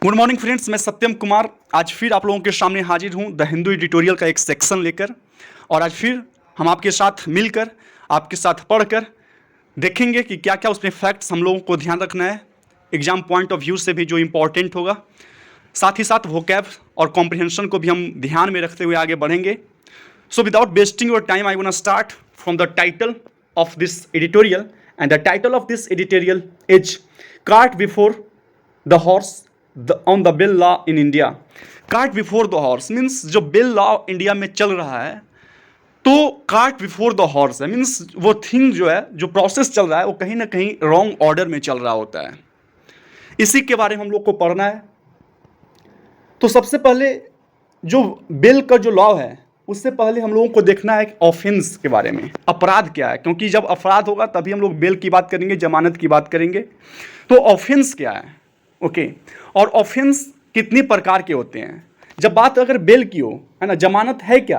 Good morning friends, मैं सत्यम कुमार आज फिर आप लोगों के सामने हाजिर हूँ द हिंदू एडिटोरियल का एक सेक्शन लेकर। और आज फिर हम आपके साथ मिलकर आपके साथ पढ़कर देखेंगे कि क्या क्या उसमें फैक्ट्स हम लोगों को ध्यान रखना है, एग्जाम पॉइंट ऑफ व्यू से भी जो इम्पॉर्टेंट होगा, साथ ही साथ वोकैब और कॉम्प्रिहेंशन को भी हम ध्यान में रखते हुए आगे बढ़ेंगे। So without wasting your time I want to start from the title of this editorial, and the title of this editorial is cart before the horse on the bail law in India. Cart before the horse means जो bail law India में चल रहा है, तो cart before the horse है means वो thing जो है, जो प्रोसेस चल रहा है, वो कहीं ना कहीं रॉन्ग ऑर्डर में चल रहा होता है। इसी के बारे में हम लोग को पढ़ना है। तो सबसे पहले जो बिल का जो लॉ है, उससे पहले हम लोगों को देखना है ऑफेंस के बारे में, अपराध क्या है, क्योंकि जब अपराध होगा तभी हम लोग बेल की बात करेंगे, जमानत की बात करेंगे। तो ऑफेंस क्या है, ओके। और ऑफेंस कितने प्रकार के होते हैं। जब बात अगर बेल की हो, है ना, जमानत है क्या,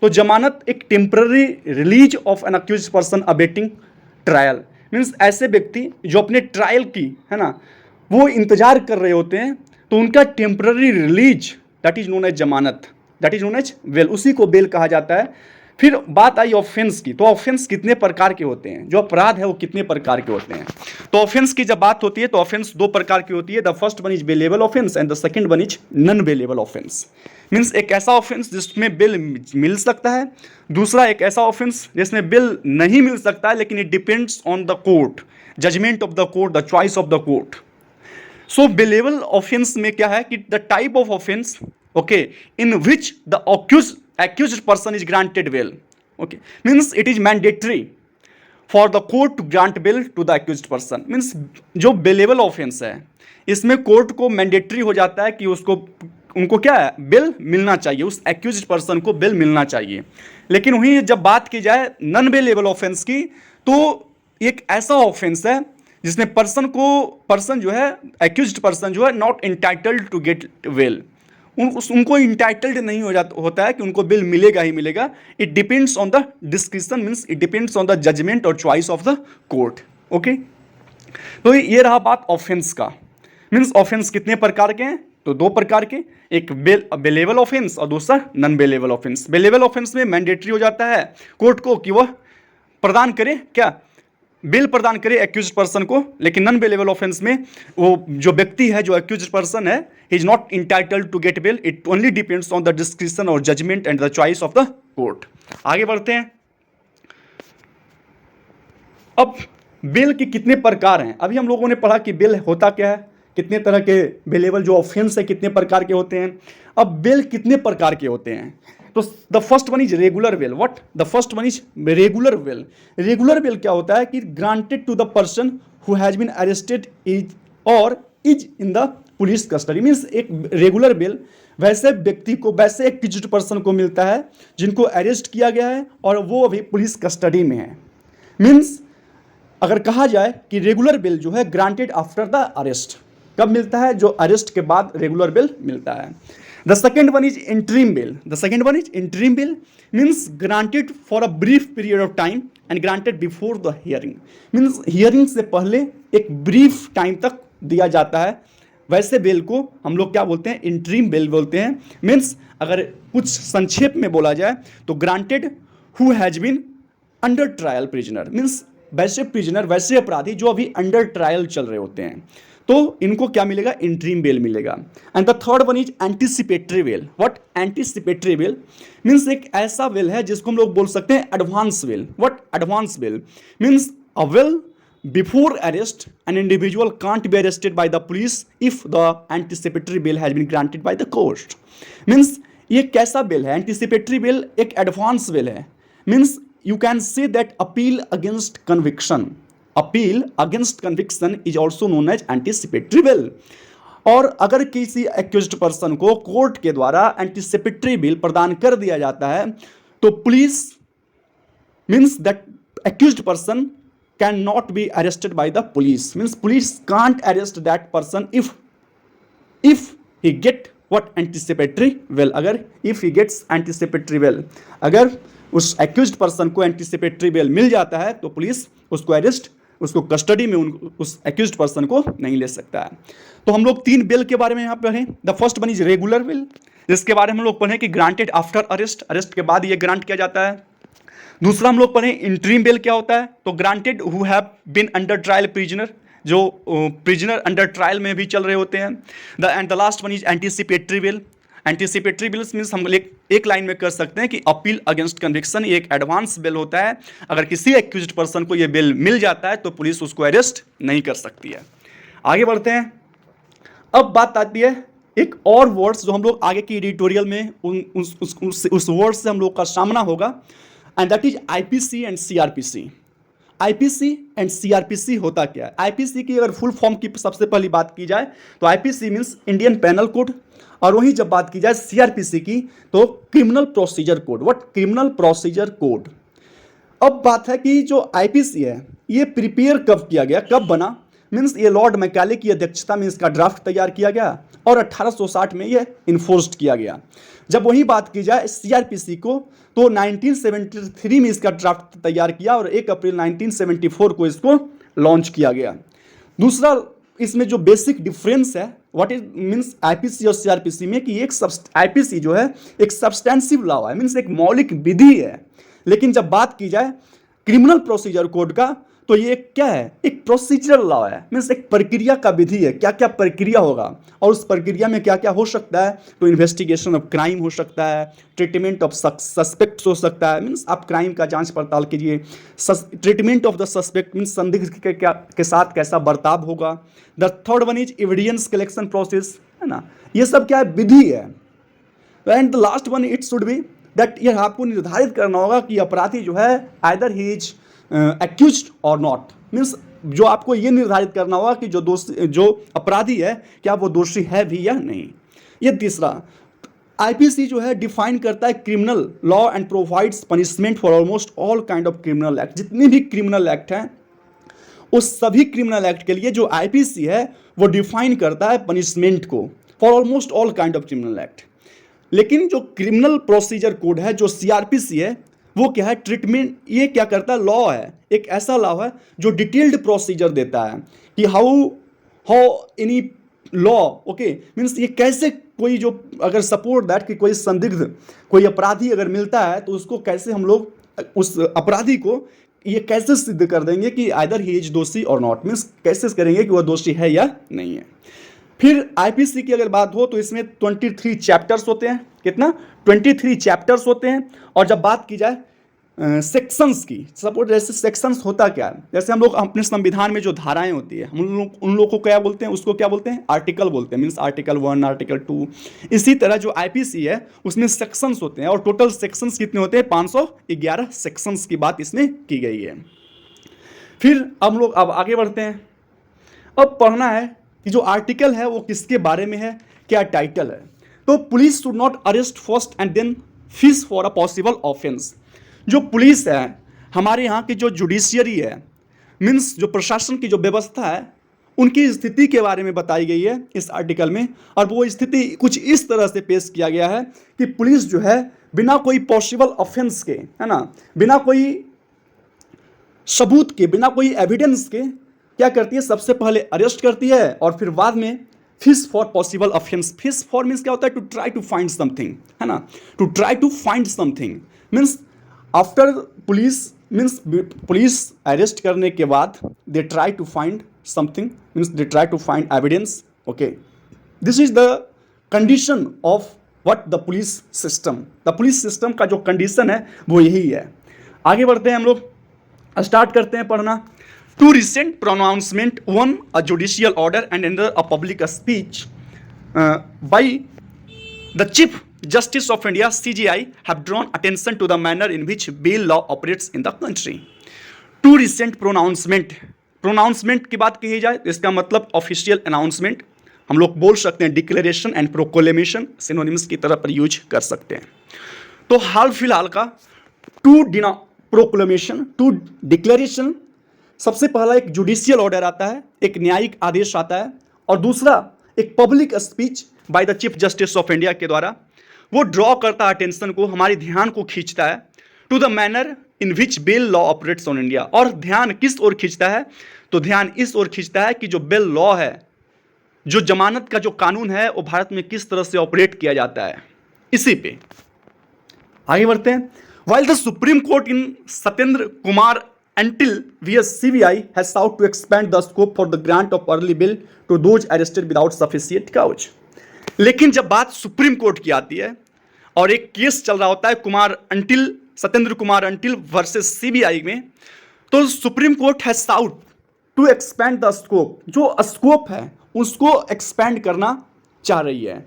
तो जमानत एक temporary release of an accused person awaiting trial. Means ऐसे व्यक्ति जो अपने ट्रायल की, है ना, वो इंतजार कर रहे होते हैं, तो उनका temporary release, that is known as जमानत, that is known as bail, उसी को बेल कहा जाता है। फिर बात आई ऑफेंस की, तो ऑफेंस कितने प्रकार के होते हैं, जो अपराध है वो कितने प्रकार के होते हैं। तो ऑफेंस की जब बात होती है तो ऑफेंस दो प्रकार की होती है। The first one is bailable offence and the second one is non bailable offence. Means एक ऐसा ऑफेंस जिसमें बिल मिल सकता है, दूसरा एक ऐसा ऑफेंस जिसमें बिल नहीं मिल सकता है, लेकिन it depends on the court, judgment of the court, the choice of the court. So bailable offence में क्या है कि the type of offence, okay, in which the accused person is granted bail, okay, means it is mandatory for the court to grant bail to the accused person। means जो bailable offence है, इसमें court को mandatory हो जाता है कि उनको क्या है, बिल मिलना चाहिए, उस एक्यूज्ड पर्सन को बिल मिलना चाहिए। लेकिन वहीं जब बात की जाए नॉन बेलेबल ऑफेंस की, तो एक ऐसा ऑफेंस है जिसमें पर्सन जो है, एक्यूज्ड पर्सन जो है, not entitled to get bail, उनको इंटाइटल्ड नहीं होता है कि उनको बिल मिलेगा ही मिलेगा। It depends on the description, means it depends on the judgement और choice of the court, okay. तो ये रहा बात ऑफेंस का। मीन्स ऑफेंस कितने प्रकार के हैं, तो दो प्रकार के, एक बेलेबल ऑफेंस और दूसरा non bailable offence. Bailable offence में मैंडेटरी हो जाता है कोर्ट को कि वह प्रदान करे, क्या, बिल प्रदान करे एक्यूज्ड पर्सन को। लेकिन नॉन बेलेबल ऑफेंस में वो जो व्यक्ति है, जो एक्यूज्ड पर्सन है, he is not entitled to get bail, it only depends on the description और judgement and the choice of the court. आगे बढ़ते हैं। अब बिल के कितने प्रकार हैं, अभी हम लोगों ने पढ़ा कि बिल होता क्या है, कितने तरह के बेलेबल जो ऑफेंस है कितने प्रकार के होते हैं। अब बिल कितने प्रकार के होते हैं, तो the first one is regular bail. What, the first one is regular bail. Regular bail क्या होता है कि granted to the person who has been arrested is और is in the police custody. Means एक रेगुलर बेल वैसे व्यक्ति को, वैसे एक्यूज्ड पर्सन को मिलता है जिनको अरेस्ट किया गया है और वो अभी पुलिस कस्टडी में है। मीन्स अगर कहा जाए कि रेगुलर बेल जो है ग्रांटेड आफ्टर द अरेस्ट, कब मिलता है, जो अरेस्ट के बाद रेगुलर बेल मिलता है। The second one is interim bail. The second one is interim bail, means granted for a brief period of time and granted before the hearing. Means hearing से पहले एक brief time तक दिया जाता है। वैसे बेल को हम लोग क्या बोलते हैं, इंटरिम बेल बोलते हैं। मीन्स अगर कुछ संक्षेप में बोला जाए तो granted who has been under trial prisoner. Means वैसे प्रिजनर, वैसे अपराधी जो अभी अंडर ट्रायल चल रहे होते हैं, तो इनको क्या मिलेगा, इंटरिम बेल मिलेगा। And the third one is anticipatory bell. What, anticipatory bell means एक ऐसा बेल है जिसको हम लोग बोल सकते हैं advance bail. What, advance bail means a bail before arrest an individual can't be arrested by the police if the anticipatory bail has been granted by the court. Means ये कैसा बेल है, एंटीसिपेटरी बेल एक advance bail है। Means you can say that appeal against conviction is also known as anticipatory bail। और अगर किसी accused person को court के द्वारा एंटीसिपेटरी बेल प्रदान कर दिया जाता है, तो police, means that accused person can not be arrested by the police. Means police can't arrest that person if he get what, anticipatory bail. अगर if he gets anticipatory bail, अगर उस accused person को anticipatory bail मिल जाता है तो police उसको arrest उसको कस्टडी में उस एक्यूज्ड पर्सन को नहीं ले सकता है। तो हम लोग 3 बेल के बारे में यहाँ पढ़ें। The first one is regular bell, जिसके बारे में हम लोग पढ़ें कि ग्रांटेड आफ्टर अरेस्ट, अरेस्ट के बाद ये ग्रांट किया जाता है। दूसरा हम लोग पढ़ें इंटरिम बेल क्या होता है, तो granted who have been under trial prisoner, जो प्रिजनर अंडर ट्रायल में भी चल रहे होते हैं। And the last one is anticipatory bail. Anticipatory bails means हम एक लाइन में कर सकते हैं कि अपील अगेंस्ट कन्विक्शन, ये एक एडवांस बिल होता है। अगर किसी एक्यूज्ड पर्सन को ये बिल मिल जाता है तो पुलिस उसको अरेस्ट नहीं कर सकती है। आगे बढ़ते हैं। अब बात आती है एक और वर्ड्स जो हम लोग आगे की एडिटोरियल में उस वर्ड्स से हम लोग का सामना होगा, and that is IPC and CrPC. IPC and CrPC होता क्या है? आईपीसी की अगर फुल फॉर्म की सबसे पहली बात की जाए तो IPC means Indian penal code, और वहीं जब बात की जाए सीआरपीसी की तो criminal procedure code. What? Criminal procedure code. अब बात है कि जो आईपीसी है ये प्रिपेयर कब किया गया, कब बना? मीन्स ये लॉर्ड मैकाले की अध्यक्षता में इसका ड्राफ्ट तैयार किया गया और 1860 में ये इन्फोर्स्ड किया गया। जब वही बात की जाए सीआरपीसी को तो 1973 में इसका ड्राफ्ट तैयार किया और 1 अप्रैल 1974 को इसको लॉन्च किया गया। दूसरा इसमें जो बेसिक डिफरेंस है व्हाट इज मीन्स आईपीसी और सीआरपीसी में कि एक आईपीसी जो है एक सब्सटेंसिव लॉ है, मीन्स एक मौलिक विधि है। लेकिन जब बात की जाए क्रिमिनल प्रोसीजर कोड का तो ये क्या है? एक प्रोसीजरल लॉ है, मीन्स एक प्रक्रिया का विधि है, क्या क्या प्रक्रिया होगा और उस प्रक्रिया में क्या क्या हो सकता है। तो इन्वेस्टिगेशन ऑफ क्राइम हो सकता है, ट्रीटमेंट ऑफ सस्पेक्ट्स हो सकता है, मीन्स आप क्राइम का जांच पड़ताल कीजिए। Treatment of the suspect means संदिग्ध के साथ कैसा बर्ताव होगा। The third one is evidence collection process, है ना, ये सब क्या है? विधि है। And the last one it should be that ये आपको निर्धारित करना होगा कि अपराधी जो है आइदर ही इज एक्यूज्ड और नॉट, मीन्स जो आपको ये निर्धारित करना होगा कि जो अपराधी है क्या वो दोषी है भी या नहीं। ये तीसरा आईपीसी जो है डिफाइन करता है criminal law and provides punishment for almost all kind of criminal act. जितने भी क्रिमिनल एक्ट हैं उस सभी क्रिमिनल एक्ट के लिए जो आईपीसी है वो डिफाइन करता है पनिशमेंट को for almost all kind of criminal act. लेकिन जो क्रिमिनल प्रोसीजर कोड है जो सीआरपीसी है वो क्या है? ट्रीटमेंट, ये क्या करता है? लॉ है, एक ऐसा लॉ है जो डिटेल्ड प्रोसीजर देता है कि how any law, okay, means ये कैसे कोई जो अगर सपोर्ट दैट कि कोई संदिग्ध कोई अपराधी अगर मिलता है तो उसको कैसे हम लोग उस अपराधी को ये कैसे सिद्ध कर देंगे कि आइदर ही इज दोषी और नॉट, मीन्स कैसे करेंगे कि वह दोषी है या नहीं है। फिर आईपीसी की अगर बात हो तो इसमें 23 चैप्टर्स होते हैं। कितना? 23 चैप्टर्स होते हैं। और जब बात की जाए सेक्शंस की, सपोज जैसे सेक्शंस होता क्या है, जैसे हम लोग अपने संविधान में जो धाराएं होती है हम लोग उन लोगों को क्या बोलते हैं? उसको क्या बोलते हैं? आर्टिकल बोलते हैं, मीन्स आर्टिकल 1, आर्टिकल 2। इसी तरह जो आईपीसी है उसमें सेक्शंस होते हैं और टोटल सेक्शंस कितने होते हैं? 511 सेक्शंस की बात इसमें की गई है। फिर हम लोग अब आगे बढ़ते हैं। अब पढ़ना है कि जो आर्टिकल है वो किसके बारे में है, क्या टाइटल है। तो police should not arrest first and then fish for a possible offence. जो पुलिस है हमारे यहाँ की जो जुडिशियरी है, मीन्स जो प्रशासन की जो व्यवस्था है उनकी स्थिति के बारे में बताई गई है इस आर्टिकल में। और वो स्थिति कुछ इस तरह से पेश किया गया है कि पुलिस जो है बिना कोई पॉसिबल ऑफेंस के, है ना, बिना कोई सबूत के, बिना कोई एविडेंस के क्या करती है? सबसे पहले अरेस्ट करती है और फिर बाद में fish for possible offence. Fish for means क्या होता है? To try to find something, है ना, to try to find something means after police arrest करने के बाद they try to find something, means they try to find evidence. Okay, this is the condition of what the police system. The police system का जो condition है वो यही है। आगे बढ़ते हैं हम लोग, स्टार्ट करते हैं पढ़ना। Two recent pronouncement, one a judicial order and another a public speech by the Chief Justice of India (CJI) have drawn attention to the manner in which bail law operates in the country. Two recent pronouncement, pronouncement की बात कही जाए तो इसका मतलब official announcement, हम लोग बोल सकते हैं डिक्लेरेशन एंड प्रोक्लेमेशन, सिनोनिम्स की तरह पर यूज कर सकते हैं। तो हाल फिलहाल का टू प्रोक्लेमेशन, टू डिक्लेरेशन, सबसे पहला एक जुडिशियल ऑर्डर आता है, एक न्यायिक आदेश आता है, और दूसरा एक public speech by the chief justice of India के द्वारा। वो ड्रॉ करता है अटेंशन को, हमारी ध्यान को खींचता है to the manner in which bail law operates on India. और ध्यान किस ओर खींचता है, तो ध्यान इस ओर खींचता है कि जो बेल लॉ है, जो जमानत का जो कानून है, वो भारत में किस तरह से ऑपरेट किया जाता है, इसी पे आगे बढ़ते हैं। While the supreme court in Satyendra Kumar until vs CBI has sought to expand the scope for the grant of early bail to those arrested without sufficient cause। लेकिन जब बात सुप्रीम कोर्ट की आती है और एक केस चल रहा होता है सत्येंद्र कुमार अंटिल वर्सेस CBI में, तो Supreme Court has sought to expand the scope, जो स्कोप है उसको एक्सपेंड करना चाह रही है।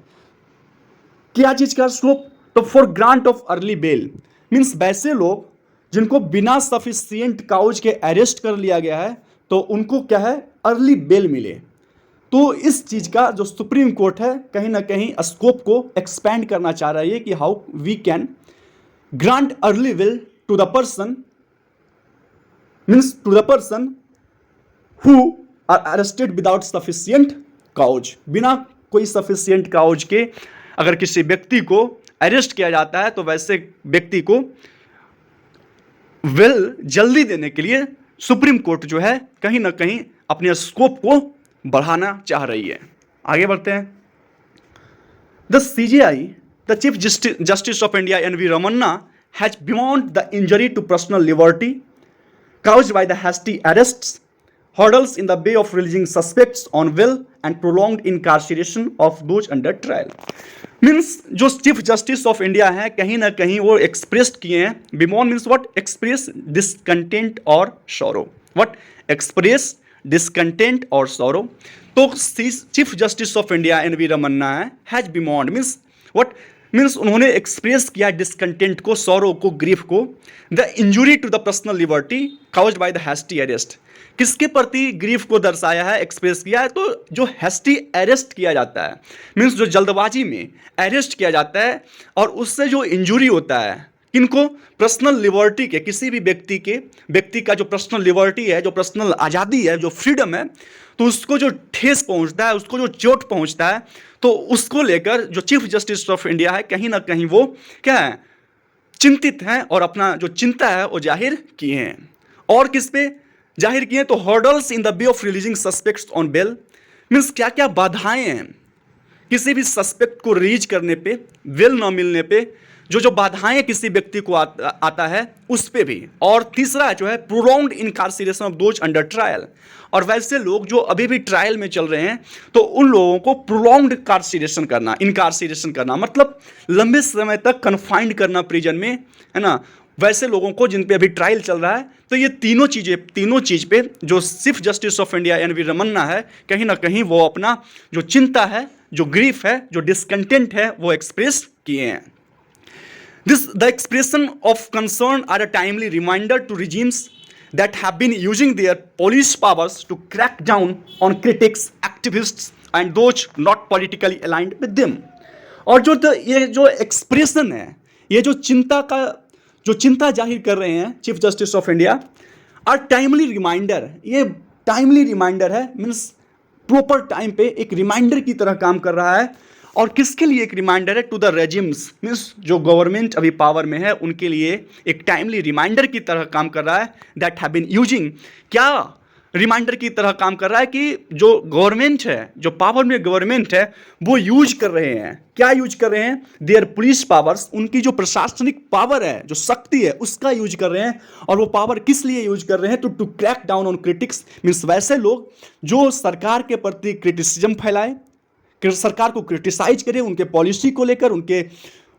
क्या चीज का स्कोप, तो for grant of early bail means वैसे लोग जिनको बिना सफिशिएंट काउज के अरेस्ट कर लिया गया है, तो उनको क्या है, अर्ली बेल मिले। तो इस चीज का जो सुप्रीम कोर्ट है कहीं ना कहीं स्कोप को एक्सपेंड करना चाह रही है कि how we can grant early bail to the person, means to the person who are arrested without sufficient cause. बिना कोई सफिशिएंट काउज के अगर किसी व्यक्ति को अरेस्ट किया जाता है, तो वैसे व्यक्ति को जल्दी देने के लिए सुप्रीम कोर्ट जो है कहीं ना कहीं अपने स्कोप को बढ़ाना चाह रही है। आगे बढ़ते हैं। The CJI, the chief justice of India NV Ramanna has beyond the injury to personal liberty caused by the hasty arrests, hurdles in the way of releasing suspects on bail and prolonged incarceration of those under trial। Means जो chief justice of India है कहीं ना कहीं वो express किए हैं, bemoan means what, express discontent और sorrow, what, express discontent और सॉरो। तो chief justice of India NV Ramanna है, has bemoaned means what, means उन्होंने एक्सप्रेस किया डिसकंटेंट को, सॉरो को, ग्रीफ को, the injury to the personal liberty caused by the hasty arrest. किसके प्रति ग्रीफ को दर्शाया है, एक्सप्रेस किया है, तो जो हैस्टी अरेस्ट किया जाता है, मीन्स जो जल्दबाजी में अरेस्ट किया जाता है और उससे जो इंजुरी होता है, किनको, पर्सनल लिबर्टी के, किसी भी व्यक्ति का जो पर्सनल लिबर्टी है, जो पर्सनल आज़ादी है, जो फ्रीडम है, तो उसको जो ठेस पहुंचता है, उसको जो चोट पहुंचता है, तो उसको लेकर जो चीफ जस्टिस ऑफ इंडिया है कहीं ना कहीं वो क्या है, चिंतित हैं और अपना जो चिंता है वो जाहिर किए हैं। और किस पे जाहिर किए, तो hurdles in the way of releasing suspects on bail, means क्या क्या बाधाएं हैं किसी भी सस्पेक्ट को रिलीज करने पे, बेल ना मिलने पे, जो बाधाएं किसी व्यक्ति को आता है उस पे भी। और तीसरा जो है prolonged incarceration of those under trial, और वैसे लोग जो अभी भी ट्रायल में चल रहे हैं, तो उन लोगों को प्रोलॉन्ग्ड इनकार्सिरेशन करना मतलब लंबे समय तक कन्फाइंड करना प्रिजन में, है ना, वैसे लोगों को जिन पे अभी ट्रायल चल रहा है। तो ये तीनों चीज़ पे जो chief justice of India NV Ramanna है कहीं ना कहीं वो अपना जो चिंता है, जो ग्रीफ है, जो डिसकंटेंट है, वो एक्सप्रेस किए हैं। The expression of concern are a timely reminder to regimes that have been using their police powers to crack down on critics, activists and those not politically aligned with them। और ये जो expression है, ये जो चिंता जाहिर कर रहे हैं चीफ जस्टिस ऑफ इंडिया, और टाइमली रिमाइंडर, ये टाइमली रिमाइंडर है, मीन्स प्रॉपर टाइम पे एक रिमाइंडर की तरह काम कर रहा है। और किसके लिए एक रिमाइंडर है, टू द रेजिम्स, मीन्स जो गवर्नमेंट अभी पावर में है उनके लिए एक टाइमली रिमाइंडर की तरह काम कर रहा है। दैट हैव बीन यूजिंग, क्या रिमाइंडर की तरह काम कर रहा है कि जो गवर्नमेंट है, जो पावर में गवर्नमेंट है, वो यूज कर रहे हैं, क्या यूज कर रहे हैं, देयर पुलिस पावर्स, उनकी जो प्रशासनिक पावर है, जो शक्ति है, उसका यूज कर रहे हैं। और वो पावर किस लिए यूज कर रहे हैं, तो to crack down on critics, means वैसे लोग जो सरकार के प्रति क्रिटिसिज्म फैलाए, सरकार को क्रिटिसाइज करें, उनके पॉलिसी को लेकर,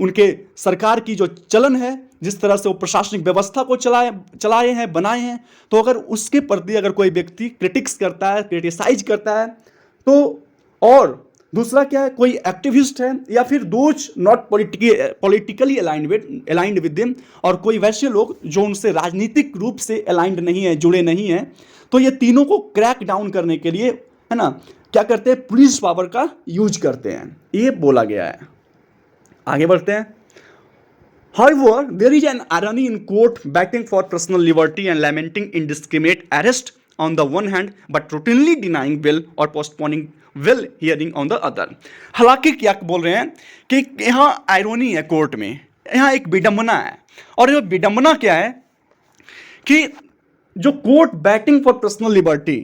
उनके सरकार की जो चलन है, जिस तरह से वो प्रशासनिक व्यवस्था को चलाए हैं, बनाए हैं, तो अगर उसके प्रति अगर कोई व्यक्ति क्रिटिक्स करता है, क्रिटिसाइज करता है, तो और दूसरा क्या है, कोई एक्टिविस्ट है या फिर those not politically aligned with them, और कोई वैसे लोग जो उनसे राजनीतिक रूप से अलाइंड नहीं है, जुड़े नहीं हैं, तो ये तीनों को क्रैक डाउन करने के लिए, है ना, क्या करते हैं, पुलिस पावर का यूज करते हैं, ये बोला गया है। आगे बढ़ते हैं। However, there is an irony in court battling for personal liberty and lamenting indiscriminate arrest on the one hand, but routinely denying bail or postponing bail hearing on the other। हालांकि क्या बोल रहे हैं कि यहाँ आयरोनी है कोर्ट में, यहाँ एक विडंबना है, और ये विडंबना क्या है, कि जो court batting for personal liberty,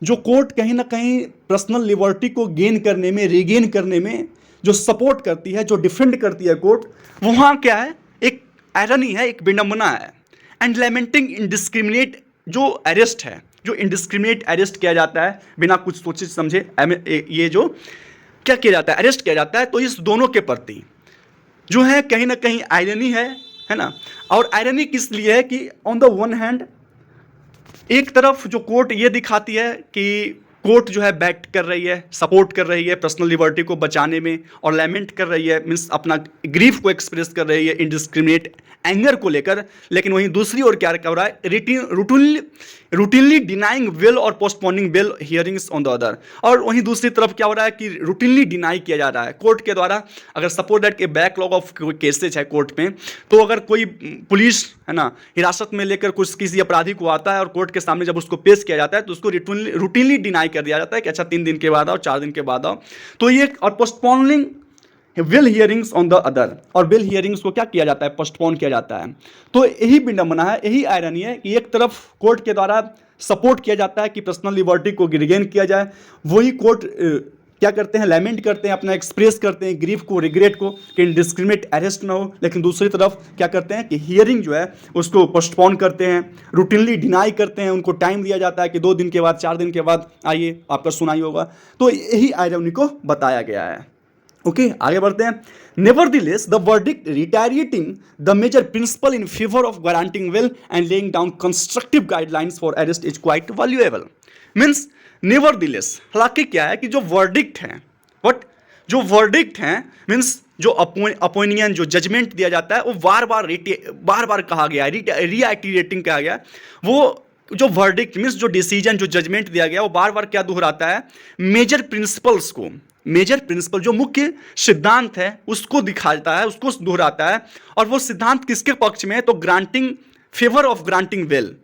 जो कोर्ट कहीं ना कहीं पर्सनल लिबर्टी को गेन करने में, रीगेन करने में जो सपोर्ट करती है, जो डिफेंड करती है कोर्ट, वहाँ क्या है, एक आयरनी है, एक विडंबना है। एंड लैमेंटिंग इनडिस्क्रिमिनेट जो अरेस्ट है, जो इनडिस्क्रिमिनेट अरेस्ट किया जाता है बिना कुछ सोचे समझे, ये जो क्या किया जाता है, अरेस्ट किया जाता है, तो इस दोनों के प्रति जो है कहीं ना कहीं आयरनी है ना। और आयरनी किस लिए है कि ऑन द वन हैंड एक तरफ जो कोर्ट ये दिखाती है कि कोर्ट जो है बैट कर रही है, सपोर्ट कर रही है पर्सनल लिबर्टी को बचाने में, और लैमेंट कर रही है, मीन्स अपना ग्रीफ को एक्सप्रेस कर रही है इनडिस्क्रिमिनेट एंगर को लेकर। लेकिन वहीं दूसरी ओर क्या कर रहा है, रूटीनली डिनाइंग बेल और postponing bail hearings on the other. और वहीं दूसरी तरफ क्या हो रहा है कि रूटीनली डिनाई किया जा रहा है कोर्ट के द्वारा। अगर सपोज दैट के बैकलॉग ऑफ केसेज है कोर्ट में, तो अगर कोई पुलिस है ना हिरासत में लेकर कुछ किसी अपराधी को आता है और कोर्ट के सामने जब उसको पेश किया जाता है, तो उसको रूटीनली डिनाई कर दिया जाता है कि अच्छा 3 दिन के बाद आओ, 4 दिन के बाद आओ। तो ये, और postponing bill hearings on the other, और बिल हियरिंग्स को क्या किया जाता है, पोस्टपोन किया जाता है। तो यही विडंबना है, यही आयरनी है कि एक तरफ कोर्ट के द्वारा सपोर्ट किया जाता है कि पर्सनल लिबर्टी को रिगेन किया जाए, वही कोर्ट क्या करते हैं, लैमेंट करते हैं, अपना एक्सप्रेस करते हैं ग्रीफ को, रिग्रेट को कि इनडिस्क्रिमिनेट अरेस्ट ना हो। लेकिन दूसरी तरफ क्या करते हैं कि हियरिंग जो है उसको पोस्टपोन करते हैं, रूटीनली डिनाई करते हैं, उनको टाइम दिया जाता है कि 2 दिन के बाद, 4 दिन के बाद आइए, आपका सुनाई होगा। तो यही आयरनी को बताया गया है। ओके, आगे बढ़ते हैं। Nevertheless the verdict reiterating the major principle in favour of granting bail and laying down constructive guidelines for arrest is quite valuable. Means nevertheless, हालांकि क्या है कि जो वर्डिक्ट है, जो वर्डिक्ट है मीन्स जो अपोनियन, जो जजमेंट दिया जाता है, वो बार बार कहा गया, रीआइटरेटिंग कहा गया। वो जो वर्डिक्ट मीन्स जो डिसीजन, जो जजमेंट दिया गया, वो बार बार क्या दोहराता है, मेजर प्रिंसिपल्स को, मेजर प्रिंसिपल जो मुख्य सिद्धांत है उसको दिखाता है, उसको दोहराता है। और वो सिद्धांत किसके पक्ष में है, तो granting, favour of granting bail,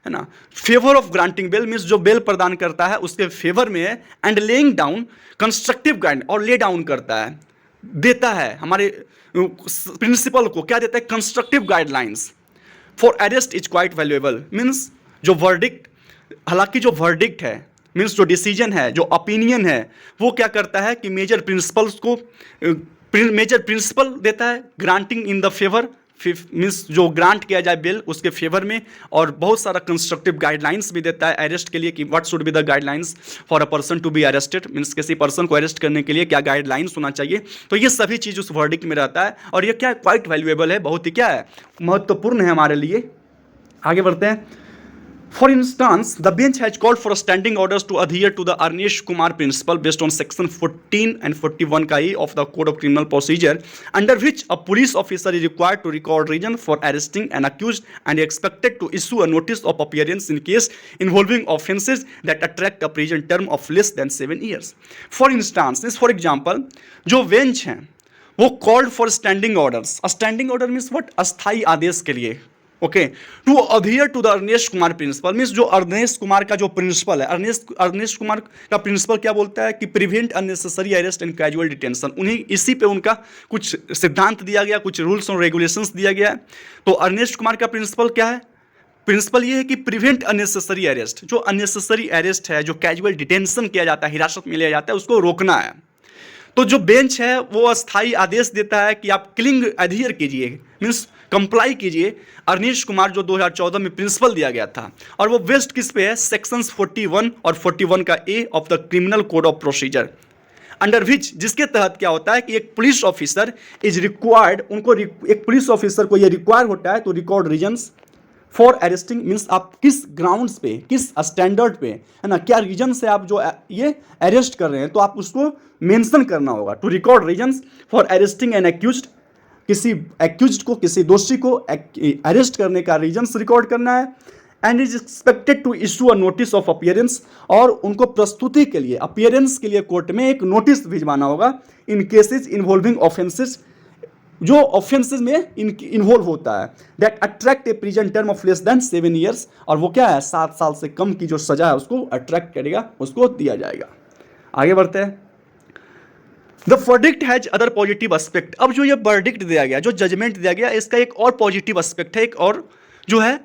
है ना। Favour of granting bail means जो बेल प्रदान करता है उसके फेवर में है। And laying down constructive guide, और ले डाउन करता है, देता है हमारे प्रिंसिपल को, क्या देता है, constructive guidelines for arrest is quite valuable. Means जो वर्डिक्ट, हालांकि जो वर्डिक्ट है मीन्स जो डिसीजन है, जो ओपिनियन है, वो क्या करता है कि मेजर प्रिंसिपल्स को, मेजर प्रिंसिपल देता है granting in the favour, means जो ग्रांट किया जाए बिल उसके फेवर में, और बहुत सारा कंस्ट्रक्टिव गाइडलाइंस भी देता है अरेस्ट के लिए कि what should be the guidelines for a person to be arrested, means किसी पर्सन को अरेस्ट करने के लिए क्या गाइडलाइंस होना चाहिए। तो ये सभी चीज़ उस वर्डिक्ट में रहता है, और ये क्या क्वाइट वैल्यूएबल है, बहुत ही क्या है, महत्वपूर्ण है हमारे लिए। आगे बढ़ते हैं। For instance, the bench has called for standing orders to adhere to the Arnesh Kumar principle based on section 14 and 41 ka of the Code of Criminal Procedure, under which a police officer is required to record reason for arresting an accused and is expected to issue a notice of appearance in case involving offences that attract a prison term of less than 7 years. For instance, for example, जो bench हैं वो called for standing orders. A standing order means what? अस्थाई आदेश के लिए, okay, to adhere to the Arnesh Kumar principle. Means जो अरनेश कुमार का जो प्रिंसिपल है, अरनेश कुमार का प्रिंसिपल क्या बोलता है कि prevent unnecessary arrest and casual detention. उन्हीं इसी पे उनका कुछ सिद्धांत दिया गया, कुछ रूल्स और रेगुलेशंस दिया गया है। तो अरनेश कुमार का प्रिंसिपल क्या है, प्रिंसिपल ये है कि प्रिवेंट अननेसेसरी अरेस्ट, जो अननेसेसरी अरेस्ट है, जो कैजुअल डिटेंशन किया जाता है, हिरासत में लिया जाता है, उसको रोकना है। तो जो बेंच है वो अस्थाई आदेश देता है कि आप क्लिंग अधीर कीजिए, मीन्स कंप्लाई कीजिए अरनीश कुमार जो 2014 में प्रिंसिपल दिया गया था। और वो बेस्ड किस पे है, सेक्शंस 41 और 41 का A of the criminal code of procedure, under which, जिसके तहत क्या होता है कि एक पुलिस ऑफिसर इज रिक्वायर्ड, उनको एक पुलिस ऑफिसर को ये रिक्वायर होता है to record reasons for arresting, means आप किस ग्राउंड्स पे, किस स्टैंडर्ड पे, है ना, क्या रीजन से आप जो ये अरेस्ट कर रहे हैं, तो आप उसको मेंशन करना होगा। To record reasons for arresting an accused, किसी एक्यूज्ड को, किसी दोषी को अरेस्ट करने का रीजन्स रिकॉर्ड करना है। And is expected to issue a notice of appearance, और उनको प्रस्तुति के लिए, अपीयरेंस के लिए कोर्ट में एक नोटिस भिजवाना होगा इन केसेज इन्वॉल्विंग ऑफेंसेज, जो ऑफेंसेज में इन्वॉल्व होता है, that attract a prison term of less than 7 years, और वो क्या है, 7 साल से कम की जो सजा है उसको अट्रैक्ट करेगा, उसको दिया जाएगा। आगे बढ़ते हैं। The verdict has other positive aspect. अब जो ये वर्डिक्ट दिया गया, जो जजमेंट दिया गया, इसका एक और पॉजिटिव एस्पेक्ट है, एक और जो है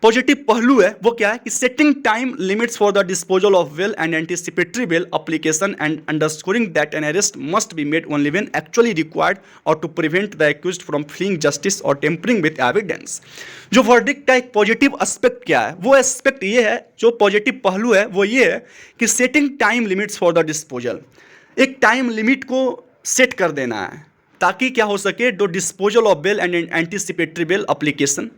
पॉजिटिव पहलू है वो क्या है कि setting time limits for the disposal of bail and anticipatory bail application and underscoring that an arrest must be made only when actually required और to prevent the accused from fleeing justice और tampering with evidence. जो verdict का एक positive aspect क्या है, वो aspect ये है, जो पॉजिटिव पहलू है वो ये है कि setting time limits for the disposal, एक टाइम लिमिट को सेट कर देना है ताकि क्या हो सके, जो disposal of bail and anticipatory bail application,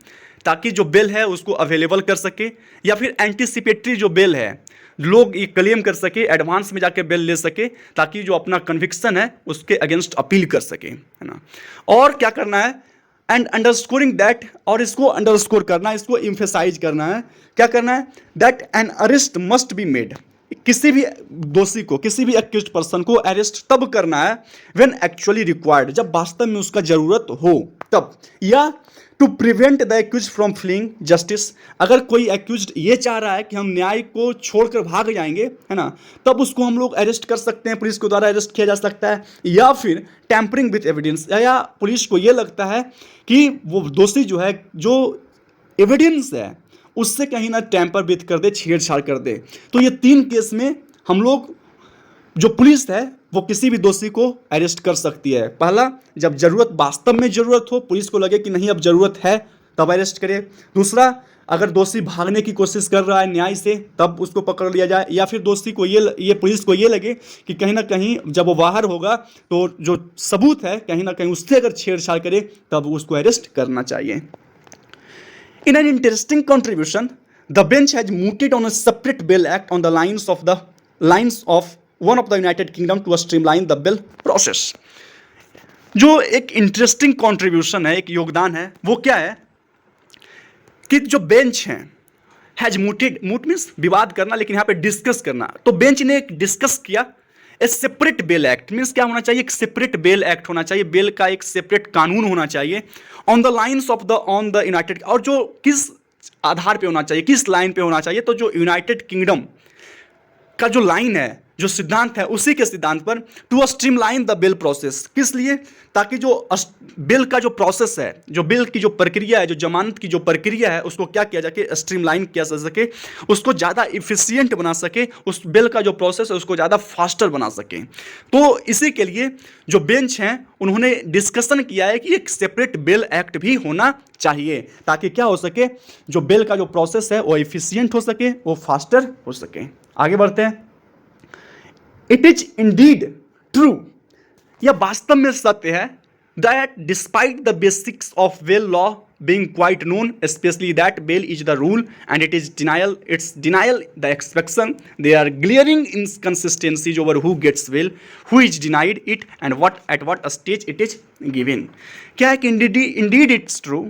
ताकि जो बेल है उसको अवेलेबल कर सके, या फिर एंटीसिपेटरी जो बेल है लोग ये क्लेम कर सके, एडवांस में जाके बेल ले सके, ताकि जो अपना कन्विक्शन है उसके अगेंस्ट अपील कर सके, है ना। और क्या करना है, एंड अंडरस्कोरिंग दैट, और इसको अंडरस्कोर करना है, इसको इम्फेसाइज करना है, क्या करना है, that an arrest must be made, किसी भी दोषी को, किसी भी एक्यूज्ड पर्सन को अरेस्ट तब करना है व्हेन एक्चुअली रिक्वायर्ड, जब वास्तव में उसका जरूरत हो तब, या to prevent the accuse from fleeing justice, अगर कोई एक्यूज्ड ये चाह रहा है कि हम न्याय को छोड़कर भाग जाएंगे, है ना, तब उसको हम लोग अरेस्ट कर सकते हैं, पुलिस के द्वारा अरेस्ट किया जा सकता है, या फिर टैंपरिंग विथ एविडेंस, या पुलिस को ये लगता है कि वो दोषी जो है, जो एविडेंस है उससे कहीं ना टैंपर विथ कर दे, छेड़छाड़ कर दे। तो ये 3 केस में हम लोग, जो पुलिस है वो किसी भी दोषी को अरेस्ट कर सकती है। पहला, जब जरूरत, वास्तव में जरूरत हो, पुलिस को लगे कि नहीं अब जरूरत है तब अरेस्ट करे। दूसरा, अगर दोषी भागने की कोशिश कर रहा है न्याय से तब उसको पकड़ लिया जाए, या फिर दोषी को ये पुलिस को ये लगे कि कहीं ना कहीं जब वो बाहर होगा तो जो सबूत है कहीं ना कहीं उससे अगर छेड़छाड़ करे तब उसको अरेस्ट करना चाहिए। In an interesting contribution, the bench has mooted on a separate bail act on the lines of one of the United Kingdom to streamline the bail process. जो एक इंटरेस्टिंग कंट्रीब्यूशन है, एक योगदान है, वो क्या है कि जो बेंच है, हैज मूटेड, मूट मीन्स विवाद करना, लेकिन यहाँ पे डिस्कस करना, तो बेंच ने एक डिस्कस किया ए सेपरेट बेल एक्ट, मीन्स क्या होना चाहिए, एक सेपरेट बेल एक्ट होना चाहिए, बेल का एक सेपरेट कानून होना चाहिए, on the lines of the on the United, और जो किस आधार पे होना चाहिए, किस लाइन पे होना चाहिए, तो जो यूनाइटेड किंगडम का जो लाइन है, जो सिद्धांत है, उसी के सिद्धांत पर, to streamline the bill process, किस लिए, ताकि जो बिल का जो प्रोसेस है, जो बिल की जो प्रक्रिया है, जो जमानत की जो प्रक्रिया है, उसको क्या किया जाके, स्ट्रीमलाइन किया जा सके, उसको ज़्यादा इफिशियंट बना सके, उस बिल का जो प्रोसेस है उसको ज़्यादा फास्टर बना सके। तो इसी के लिए जो बेंच हैं उन्होंने डिस्कशन किया है कि एक सेपरेट बिल एक्ट भी होना चाहिए, ताकि क्या हो सके, जो बिल का जो प्रोसेस है वो इफिशियंट हो सके, वो फास्टर हो सके। आगे बढ़ते हैं। इट इज इंडीड ट्रू, यह वास्तव में सत्य है, that despite the basics of bail law being quite known, especially that bail is the rule and its denial the exception, there are glaring inconsistencies over who gets bail, who is denied it, and at what stage it is given. क्या है कि indeed it's true,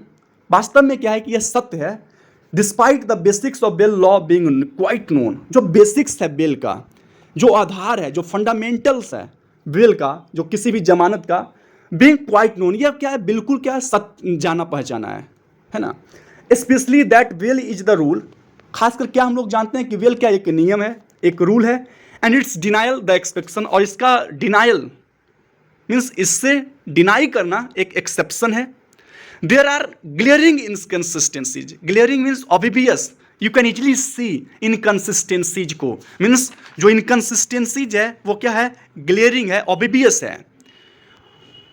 वास्तव में क्या है कि यह सत्य है, despite the basics of bail law being quite known, जो बेसिक्स है बेल का, जो आधार है, जो फंडामेंटल्स है बेल का, जो किसी भी जमानत का, बीइंग क्वाइट नोन, यह क्या है, बिल्कुल क्या है, सत्य जाना पहचाना है ना। Specially that bail is the rule, खासकर क्या हम लोग जानते हैं कि बेल क्या एक नियम है, एक रूल है, and it's denial the exception, और इसका डिनाइल मीन्स इससे डिनाई करना एक एक्सेप्शन है। There are glaring inconsistencies, glaring means obvious, you can easily see inconsistencies को, मीन्स जो इनकन्सिस्टेंसीज है वो क्या है, ग्लेयरिंग है, ऑब्वियस है,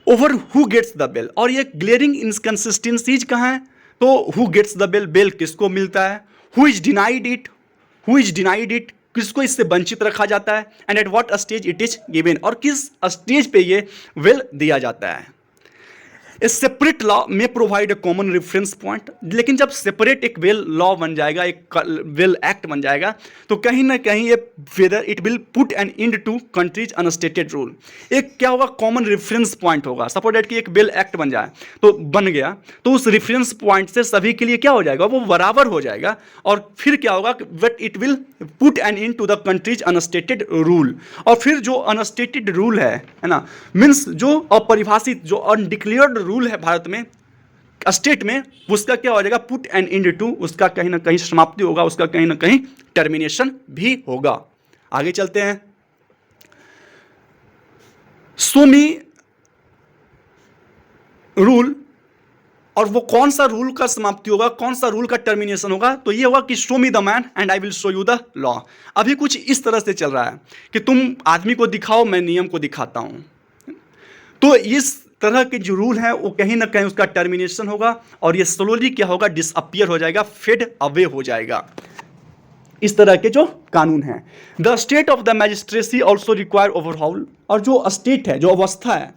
over who gets the bail, और ये ग्लेयरिंग इनकन्सिस्टेंसीज कहाँ है, तो who gets the bail, bail किसको मिलता है, हु इज डिनाइड इट, किसको इससे वंचित रखा जाता है, and at what stage it is given, और किस स्टेज पे ये बेल दिया जाता है। ए सेपरेट लॉ में provide a common reference point, लेकिन जब सेपरेट एक बेल लॉ बन जाएगा, एक बेल एक्ट बन जाएगा, तो कहीं ना कहीं ये whether it will put an end to country's unstated rule, एक क्या होगा, कॉमन रेफरेंस पॉइंट होगा। सपोज दैट कि एक बेल एक्ट बन जाए, तो बन गया, तो उस रेफरेंस पॉइंट से सभी के लिए क्या हो जाएगा, वो बराबर हो जाएगा, और फिर क्या होगा, but it will put an end to the country's unstated rule, और फिर जो अनस्टेटेड रूल है ना, मीन्स जो अपरिभाषित, जो अनडिक्लेयर्ड रूल है भारत में, स्टेट में, उसका क्या हो जाएगा, पुट एंड एंड टू, उसका कहीं ना कहीं समाप्ति होगा, उसका कहीं ना कहीं टर्मिनेशन भी होगा। आगे चलते हैं। सो मी रूल और वो कौन सा रूल का समाप्ति होगा, कौन सा रूल का टर्मिनेशन होगा, तो ये होगा कि show me the man and I will show you the law. अभी कुछ इस तरह से चल रहा है कि तुम आदमी को दिखाओ, मैं नियम को दिखाता हूँ। तो इस तरह के जो रूल हैं वो कहीं ना कहीं उसका टर्मिनेशन होगा और ये स्लोली क्या होगा, डिसअपियर हो जाएगा, फेड अवे हो जाएगा। इस तरह के जो कानून हैं। The state of the magistracy also require overhaul, और जो स्टेट है, जो अवस्था है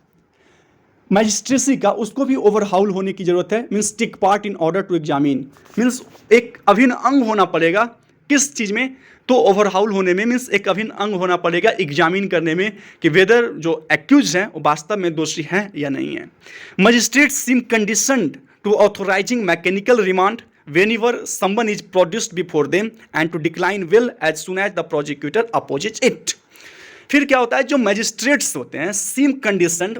मैजिस्ट्रेसी का, उसको भी ओवरहाउल होने की जरूरत है। Means take part in order to examine, means एक अभिन्न अंग होना पड़ेगा। किस चीज़ में, तो ओवरहाउल होने में, मीन्स एक अभिन्न अंग होना पड़ेगा एग्जामिन करने में कि वेदर जो एक्यूज हैं वो वास्तव में दोषी हैं या नहीं है। Magistrate seem conditioned to authorising mechanical remand whenever someone is produced before them and to decline will as soon as the prosecutor opposes it। फिर क्या होता है, जो मैजिस्ट्रेट्स होते हैं सीम कंडीशनड,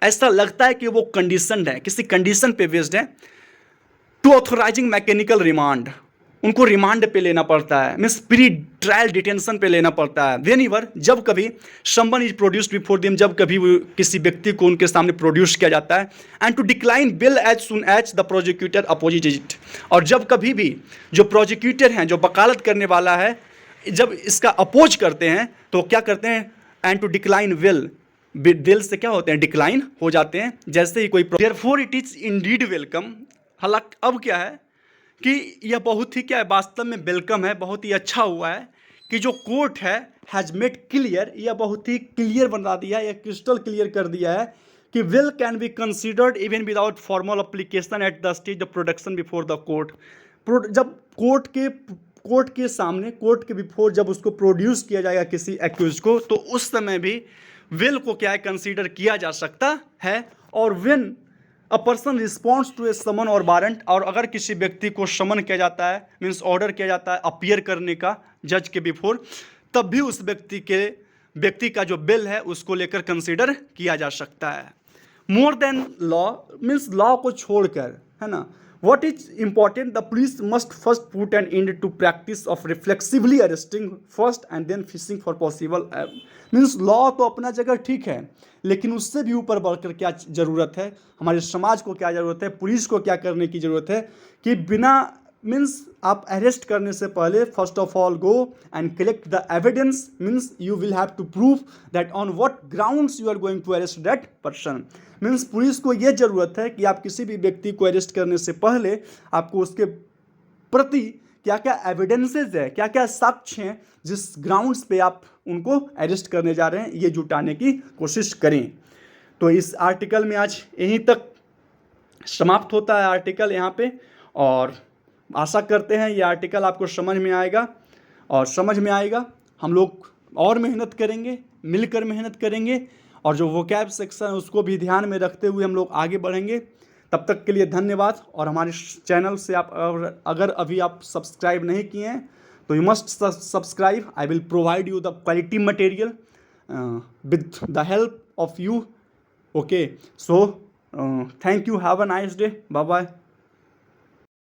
ऐसा लगता है कि वो कंडीशनड है, किसी कंडीशन पे बेस्ड है, टू ऑथोराइजिंग मैकेनिकल रिमांड, उनको रिमांड पे लेना पड़ता है, मीन्स प्री ट्रायल डिटेंशन पे लेना पड़ता है। वेनिवर, जब कभी someone is produced before them, जब कभी वो किसी व्यक्ति को उनके सामने प्रोड्यूस किया जाता है, and to decline bill as soon as the prosecutor opposite it, और जब कभी भी जो प्रोसिक्यूटर हैं, जो वकालत करने वाला है, जब इसका अपोज करते हैं तो क्या करते हैं, and to decline will say क्या होते हैं, डिक्लाइन हो जाते हैं जैसे ही कोई। Therefore it is Indeed welcome, हालांकि अब क्या है कि यह बहुत ही क्या है, वास्तव में वेलकम है, बहुत ही अच्छा हुआ है कि जो कोर्ट है हैज़ मेड क्लियर, यह बहुत ही क्लियर बना दिया है, यह क्रिस्टल क्लियर कर दिया है कि will can be considered even without formal application at the stage of production before the court. जब कोर्ट के सामने, कोर्ट के बिफोर जब उसको प्रोड्यूस किया जाएगा किसी एक्यूज को, तो उस समय भी विल को क्या है, कंसीडर किया जा सकता है। और when a person response to a summon और वारंट, और अगर किसी व्यक्ति को समन किया जाता है, मीन्स ऑर्डर किया जाता है अपीयर करने का जज के बिफोर, तब भी उस व्यक्ति का जो बिल है उसको लेकर कंसीडर किया जा सकता है। More than law, means law को छोड़कर, है ना, what is important, the police must first put an end to practice of reflexively arresting first and then fishing for possible means law तो अपना जगह ठीक है, लेकिन उससे भी ऊपर बढ़कर क्या ज़रूरत है, हमारे समाज को क्या ज़रूरत है, पुलिस को क्या करने की ज़रूरत है कि बिना, मीन्स आप अरेस्ट करने से पहले first of all go and collect the evidence, means you will have to prove that on what grounds you are going to arrest that person. Means police को ये ज़रूरत है कि आप किसी भी व्यक्ति को अरेस्ट करने से पहले आपको उसके प्रति क्या क्या एविडेंसेस है, क्या क्या साक्ष्य हैं, जिस ग्राउंड्स पे आप उनको अरेस्ट करने जा रहे हैं, ये जुटाने की कोशिश करें। तो इस आर्टिकल में आज यहीं तक समाप्त होता है आर्टिकल यहाँ पे, और आशा करते हैं ये आर्टिकल आपको समझ में आएगा, और समझ में आएगा हम लोग और मेहनत करेंगे, मिलकर मेहनत करेंगे, और जो वोकैब सेक्शन है उसको भी ध्यान में रखते हुए हम लोग आगे बढ़ेंगे। तब तक के लिए धन्यवाद। और हमारे चैनल से आप अगर अभी आप सब्सक्राइब नहीं किए हैं तो you must subscribe. I will provide you the quality material with the help of you. Okay, so thank you, have a nice day, bye bye.